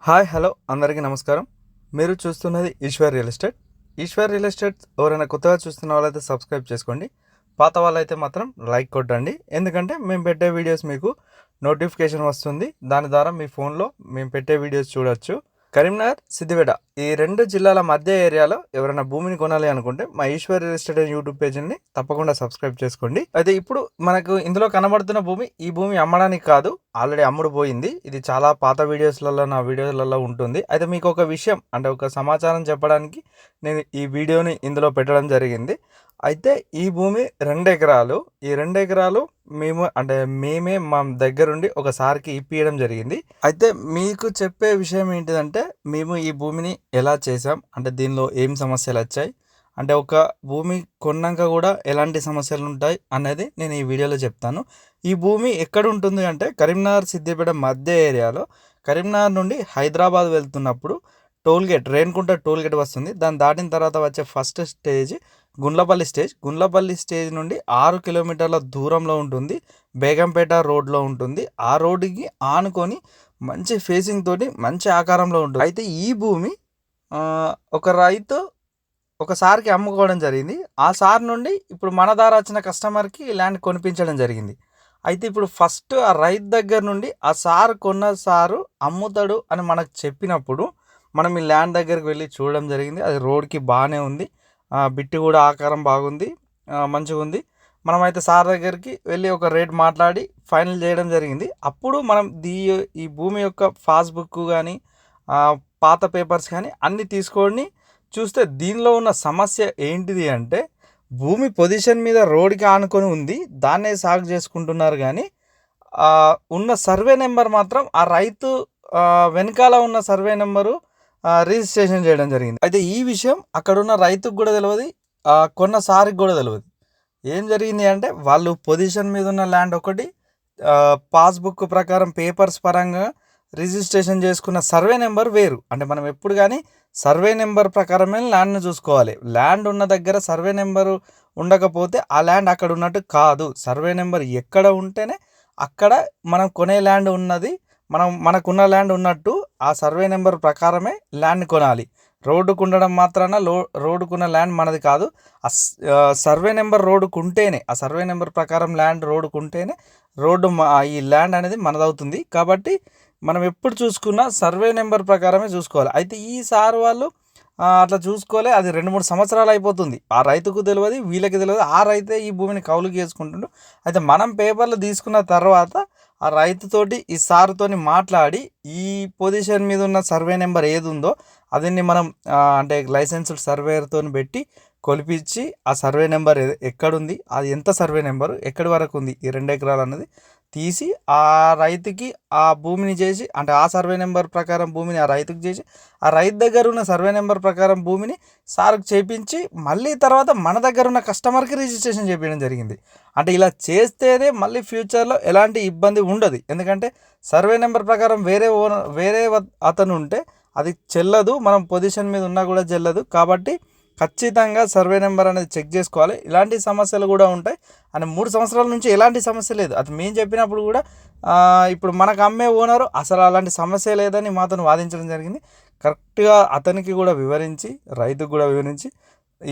Hi hello అందరికీ నమస్కారం. మీరు చూస్తున్నది Eshwar real estate. Eshwar real estate ఎవరైనా కొత్తగా చూస్తున్న వాళ్ళైతే సబ్స్క్రైబ్ చేసుకోండి. పాత వాళ్ళైతే మాత్రం లైక్ కొట్టండి. ఎందుకంటే మేము పెట్టే వీడియోస్ మీకు నోటిఫికేషన్ వస్తుంది. దాని ద్వారా మీ ఫోన్లో మేము పెట్టే వీడియోస్ చూడొచ్చు. కరీంనగర్, సిద్దిపేట ఈ రెండు జిల్లాల మధ్య ఏరియాలో ఎవరైనా భూమిని కొనాలి అనుకుంటే మా ఈశ్వర్ రియల్ ఎస్టేట్ యూట్యూబ్ పేజ్ని తప్పకుండా సబ్స్క్రైబ్ చేసుకోండి. అయితే ఇప్పుడు మనకు ఇందులో కనబడుతున్న భూమి, ఈ భూమి అమ్మడానికి కాదు, ఆల్రెడీ అమ్ముడు పోయింది. ఇది చాలా పాత వీడియోస్లలో నా వీడియోలలో ఉంటుంది. అయితే మీకు ఒక విషయం అంటే ఒక సమాచారం చెప్పడానికి నేను ఈ వీడియోని ఇందులో పెట్టడం జరిగింది. అయితే ఈ భూమి 2 ఎకరాలు. ఈ 2 ఎకరాలు మేమే మా దగ్గరుండి ఒకసారికి ఇప్పియడం జరిగింది. అయితే మీకు చెప్పే విషయం ఏంటిదంటే మేము ఈ భూమిని ఎలా చేసాం, అంటే దీనిలో ఏం సమస్యలు వచ్చాయి, అంటే ఒక భూమి కొన్నాక కూడా ఎలాంటి సమస్యలు ఉంటాయి అనేది నేను ఈ వీడియోలో చెప్తాను. ఈ భూమి ఎక్కడ ఉంటుంది అంటే కరీంనగర్, సిద్దిపేట మధ్య ఏరియాలో. కరీంనగర్ నుండి హైదరాబాద్ వెళ్తున్నప్పుడు టోల్గేట్, రేణుకుంట టోల్గేట్ వస్తుంది. దాన్ని దాటిన తర్వాత వచ్చే first stage Gundlapalli stage. Gundlapalli stage నుండి 6 కిలోమీటర్ల దూరంలో ఉంటుంది. బేగంపేట రోడ్లో ఉంటుంది. ఆ రోడ్డుకి ఆనుకొని మంచి ఫేసింగ్ తోటి మంచి ఆకారంలో ఉంటుంది. అయితే ఈ భూమి ఒక రైతు ఒకసారికి అమ్ముకోవడం జరిగింది. ఆ సార్ నుండి ఇప్పుడు మన ద్వారా వచ్చిన కస్టమర్కి ల్యాండ్ కొనిపించడం జరిగింది. అయితే ఇప్పుడు ఫస్ట్ ఆ రైతు దగ్గర నుండి ఆ సార్ కొన్న సారు అమ్ముతాడు అని మనకు చెప్పినప్పుడు మనం ఈ ల్యాండ్ దగ్గరికి వెళ్ళి చూడడం జరిగింది. అది రోడ్కి బాగానే ఉంది, బిట్టు కూడా ఆకారం బాగుంది, మంచిగా ఉంది. మనమైతే సార్ దగ్గరికి వెళ్ళి ఒక రేట్ మాట్లాడి ఫైనల్ చేయడం జరిగింది. అప్పుడు మనం ఈ భూమి యొక్క పాస్బుక్ కానీ పాత పేపర్స్ కానీ అన్నీ తీసుకొని చూస్తే దీనిలో ఉన్న సమస్య ఏంటిది అంటే భూమి పొజిషన్ మీద రోడ్కి ఆనుకొని ఉంది, దాన్నే సాగు చేసుకుంటున్నారు. కానీ ఉన్న సర్వే నెంబర్ మాత్రం ఆ రైతు వెనకాల ఉన్న సర్వే నెంబరు రిజిస్ట్రేషన్ చేయడం జరిగింది. అయితే ఈ విషయం అక్కడున్న రైతుకు కూడా తెలియదు, కొన్న సారికి కూడా తెలియదు. ఏం జరిగింది అంటే వాళ్ళు పొజిషన్ మీద ఉన్న ల్యాండ్ ఒకటి, పాస్బుక్ ప్రకారం పేపర్స్ పరంగా రిజిస్ట్రేషన్ చేసుకున్న సర్వే నెంబర్ వేరు. అంటే మనం ఎప్పుడు కానీ సర్వే నెంబర్ ప్రకారమే ల్యాండ్ను చూసుకోవాలి. ల్యాండ్ ఉన్న దగ్గర సర్వే నెంబరు ఉండకపోతే ఆ ల్యాండ్ అక్కడ ఉన్నట్టు కాదు. సర్వే నెంబర్ ఎక్కడ ఉంటేనే అక్కడ మనం కొనే ల్యాండ్ ఉన్నది, మనకున్న ల్యాండ్ ఉన్నట్టు ఆ సర్వే నెంబర్ ప్రకారమే ల్యాండ్ కొనాలి. రోడ్డుకు ఉండడం మాత్రాన రోడ్డుకున్న ల్యాండ్ మనది కాదు. సర్వే నెంబర్ రోడ్డుకు ఉంటేనే, ఆ సర్వే నెంబర్ ప్రకారం ల్యాండ్ రోడ్డుకు ఉంటేనే ఈ ల్యాండ్ అనేది మనదవుతుంది. కాబట్టి మనం ఎప్పుడు చూసుకున్నా సర్వే నెంబర్ ప్రకారమే చూసుకోవాలి. అయితే ఈ సార్ వాళ్ళు అట్లా చూసుకోలే. అది 2-3 సంవత్సరాలు అయిపోతుంది. ఆ రైతుకు తెలియదు, వీళ్ళకి తెలియదు. ఆ రైతే ఈ భూమిని కౌలుకి చేసుకుంటుండు. అయితే మనం పేపర్లు తీసుకున్న తర్వాత ఆ రైతుతోటి ఈ సారుతోని మాట్లాడి ఈ పొజిషన్ మీద ఉన్న సర్వే నెంబర్ ఏది ఉందో అదిని మనం అంటే లైసెన్స్డ్ సర్వేయర్తో పెట్టి కొలిపించి ఆ సర్వే నెంబర్ ఎక్కడుంది, అది ఎంత సర్వే నెంబరు ఎక్కడి వరకు ఉంది, ఈ 2 ఎకరాలు అన్నది తీసి ఆ రైతుకి ఆ భూమిని చేసి, అంటే ఆ సర్వే నెంబర్ ప్రకారం భూమిని ఆ రైతుకి చేసి ఆ రైతు దగ్గర ఉన్న సర్వే నెంబర్ ప్రకారం భూమిని సార్కి చేయించి మళ్ళీ తర్వాత మన దగ్గర ఉన్న కస్టమర్కి రిజిస్ట్రేషన్ చేయించడం జరిగింది. అంటే ఇలా చేస్తేనే మళ్ళీ ఫ్యూచర్లో ఎలాంటి ఇబ్బంది ఉండదు. ఎందుకంటే సర్వే నెంబర్ ప్రకారం వేరే అతను ఉంటే అది చెల్లదు, మనం పొజిషన్ మీద ఉన్నా కూడా చెల్లదు. కాబట్టి ఖచ్చితంగా సర్వే నెంబర్ అనేది చెక్ చేసుకోవాలి. ఇలాంటి సమస్యలు కూడా ఉంటాయి. అని 3 సంవత్సరాల నుంచి ఎలాంటి సమస్య లేదు. అది మేము చెప్పినప్పుడు కూడా ఇప్పుడు మనకు అమ్మే ఓనరు అసలు అలాంటి సమస్య లేదని మాతో వాదించడం జరిగింది. కరెక్ట్గా అతనికి కూడా వివరించి, రైతుకు కూడా వివరించి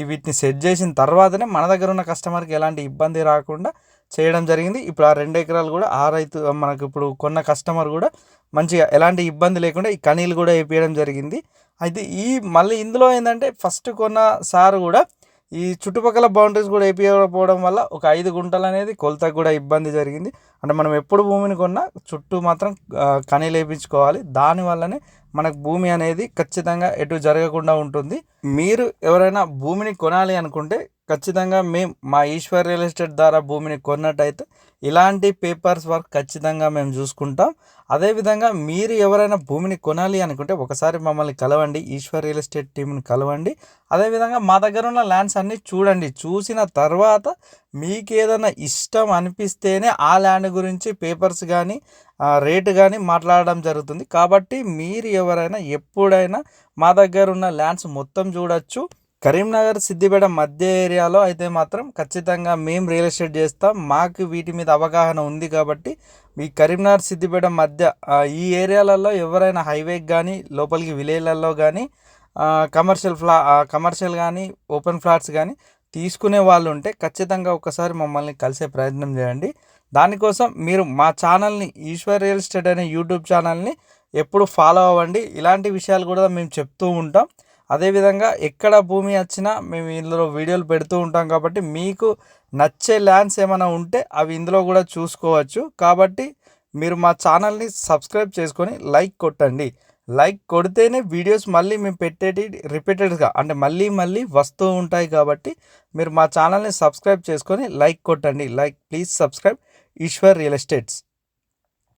వీటిని సెట్ చేసిన తర్వాతనే మన దగ్గర ఉన్న కస్టమర్కి ఎలాంటి ఇబ్బంది రాకుండా చేయడం జరిగింది. ఇప్పుడు ఆ 2 ఎకరాలు కూడా ఆ రైతు మనకు ఇప్పుడు కొన్న కస్టమర్ కూడా మంచిగా ఎలాంటి ఇబ్బంది లేకుండా ఈ కనీలు కూడా వేపించడం జరిగింది. అయితే మళ్ళీ ఇందులో ఏంటంటే ఫస్ట్ కొన్న సార్ కూడా ఈ చుట్టుపక్కల బౌండరీస్ కూడా వేపించకపోవడం వల్ల ఒక 5 గుంటలు అనేది కొలతకు కూడా ఇబ్బంది జరిగింది. అంటే మనం ఎప్పుడు భూమిని కొన్నా చుట్టూ మాత్రం కనీలు వేయించుకోవాలి. దానివల్లనే మనకు భూమి అనేది ఖచ్చితంగా ఎటు జరగకుండా ఉంటుంది. మీరు ఎవరైనా భూమిని కొనాలి అనుకుంటే ఖచ్చితంగా మా ఈశ్వర్ రియల్ ఎస్టేట్ ద్వారా భూమిని కొన్నట్టయితే ఇలాంటి పేపర్స్ వర్క్ ఖచ్చితంగా మేము చూసుకుంటాం. అదేవిధంగా మీరు ఎవరైనా భూమిని కొనాలి అనుకుంటే ఒకసారి మమ్మల్ని కలవండి, ఈశ్వర్ రియల్ ఎస్టేట్ టీంని కలవండి. అదేవిధంగా మా దగ్గర ఉన్న ల్యాండ్స్ అన్నీ చూడండి. చూసిన తర్వాత మీకు ఏదైనా ఇష్టం అనిపిస్తేనే ఆ ల్యాండ్ గురించి పేపర్స్ కానీ రేటు కానీ మాట్లాడడం జరుగుతుంది. కాబట్టి మీరు ఎవరైనా ఎప్పుడైనా మా దగ్గర ఉన్న ల్యాండ్స్ మొత్తం చూడొచ్చు. కరీంనగర్ సిద్దిపేట మధ్య ఏరియాలో అయితే మాత్రం ఖచ్చితంగా మేము రియల్ ఎస్టేట్ చేస్తాం. మాకు వీటి మీద అవగాహన ఉంది కాబట్టి మీ కరీంనగర్ సిద్దిపేట మధ్య ఈ ఏరియాలలో ఎవరైనా హైవేకి కానీ లోపలికి విలేజ్లలో కానీ కమర్షియల్ కానీ ఓపెన్ ఫ్లాట్స్ కానీ తీసుకునే వాళ్ళు ఉంటే ఖచ్చితంగా ఒకసారి మమ్మల్ని కలిసే ప్రయత్నం చేయండి. దానికోసం మీరు మా ఛానల్ని ఈశ్వర్ రియల్ ఎస్టేట్ అనే యూట్యూబ్ ఛానల్ని ఎప్పుడు ఫాలో అవ్వండి. ఇలాంటి విషయాలు కూడా మేము చెప్తూ ఉంటాం. అదేవిధంగా ఎక్కడ భూమి వచ్చినా మేము ఇందులో వీడియోలు పెడుతూ ఉంటాం కాబట్టి మీకు నచ్చే ల్యాండ్స్ ఏమైనా ఉంటే అవి ఇందులో కూడా చూసుకోవచ్చు. కాబట్టి మీరు మా ఛానల్ని సబ్స్క్రైబ్ చేసుకొని లైక్ కొట్టండి. లైక్ కొడితేనే వీడియోస్ మళ్ళీ మేము పెట్టేటి రిపీటెడ్గా అంటే మళ్ళీ వస్తూ ఉంటాయి. కాబట్టి మీరు మా ఛానల్ని సబ్స్క్రైబ్ చేసుకొని లైక్ కొట్టండి. Please subscribe Eshwar real estates.